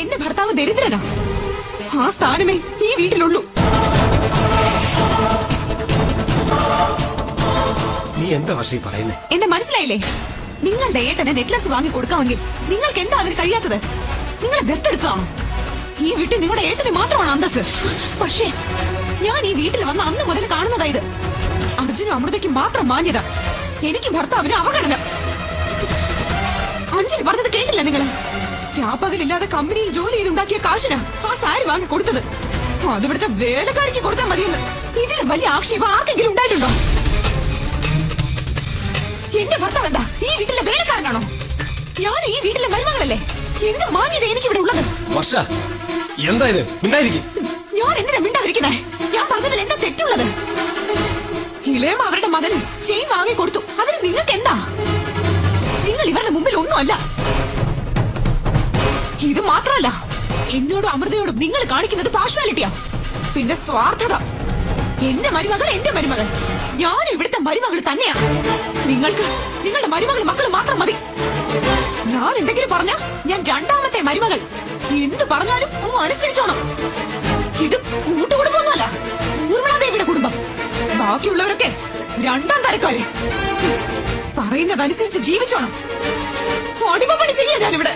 എന്റെ ഭർത്താവ് ദരിദ്രനാ. ആ സ്ഥാനമേ ഈ വീട്ടിലുള്ളൂ. നീ എന്താ വർഷി പറയുന്നേ? എന്നെ മനസ്സിലായില്ലേ? നിങ്ങളുടെ ഏട്ടനെ നെക്ലസ് വാങ്ങി കൊടുക്കാമെങ്കിൽ നിങ്ങൾക്ക് എന്താ അതിന് കഴിയാത്തത്? നിങ്ങളെ ദത്തെടുക്കുകയാണോ? ഈ വീട്ടിൽ നിങ്ങളുടെ ഏട്ടന് മാത്രമാണ് അന്തസ്. പക്ഷേ ഞാൻ ഈ വീട്ടിൽ വന്ന അന്ന് മുതൽ കാണുന്നതായത് അർജുനും അമൃതയ്ക്ക് മാത്രം മാന്യത, എനിക്ക് ഭർത്താവിന് അവഗണന. അഞ്ജലി പറഞ്ഞത് കേട്ടില്ല നിങ്ങള്? രാപ്പകലില്ലാതെ കമ്പനിയിൽ ജോലി ചെയ്തുണ്ടാക്കിയ കാശിനാ ആ സാരി വാങ്ങി കൊടുത്തത്. അതിവിടുത്തെ വേലക്കാരിക്ക് കൊടുത്താൽ മതിയെന്ന് ഇതിലും വലിയ ആക്ഷേപം ആർക്കെങ്കിലും ഉണ്ടായിട്ടുണ്ടോ? എന്റെ ഭർത്താവ് എന്താ ഈ വീട്ടിലെ വേലക്കാരനാണോ? ഞാൻ ഈ വീട്ടിലെ മരുമകളല്ലേ? എന്ത് മാന്യത എനിക്കിവിടെ ഉള്ളത്? വർഷ എന്താ ഇത്? ഞാൻ എന്തിനാ മിണ്ടാതിരിക്കുന്നേ? ഞാൻ പറഞ്ഞതിൽ എന്താ തെറ്റുള്ളത്? ഇളയം അവരുടെ മകന് ചെയിൻ വാങ്ങി കൊടുത്തു, അതിന് നിങ്ങൾക്ക് എന്താ? നിങ്ങൾ ഇവരുടെ മുമ്പിൽ ഒന്നുമല്ല. ഇത് മാത്രമല്ല, എന്നോടും അമൃതയോടും നിങ്ങൾ കാണിക്കുന്നത് പാർഷ്വാലിറ്റിയാ, പിന്നെ സ്വാർത്ഥത. എന്റെ മരുമകൾ എന്റെ മരുമകൾ, ഞാനും ഇവിടുത്തെ മരുമകൾ തന്നെയാ. നിങ്ങൾക്ക് നിങ്ങളുടെ മരുമകൾ മക്കൾ മാത്രം മതി. ഞാൻ എന്തെങ്കിലും പറഞ്ഞ ഞാൻ രണ്ടാമത്തെ മരുമകൾ. എന്ത് പറഞ്ഞാലും ഒന്ന് അനുസരിച്ചോണം. ഇത് കൂട്ടുകുടുംബമൊന്നുമല്ല, ഊർമിളാദേവിയുടെ കുടുംബം. ബാക്കിയുള്ളവരൊക്കെ രണ്ടാം തരക്കാര്. പറയുന്നതനുസരിച്ച് ജീവിച്ചോണം. അടിമപ്പണി ചെയ്യാൻ ഞാനിവിടെ.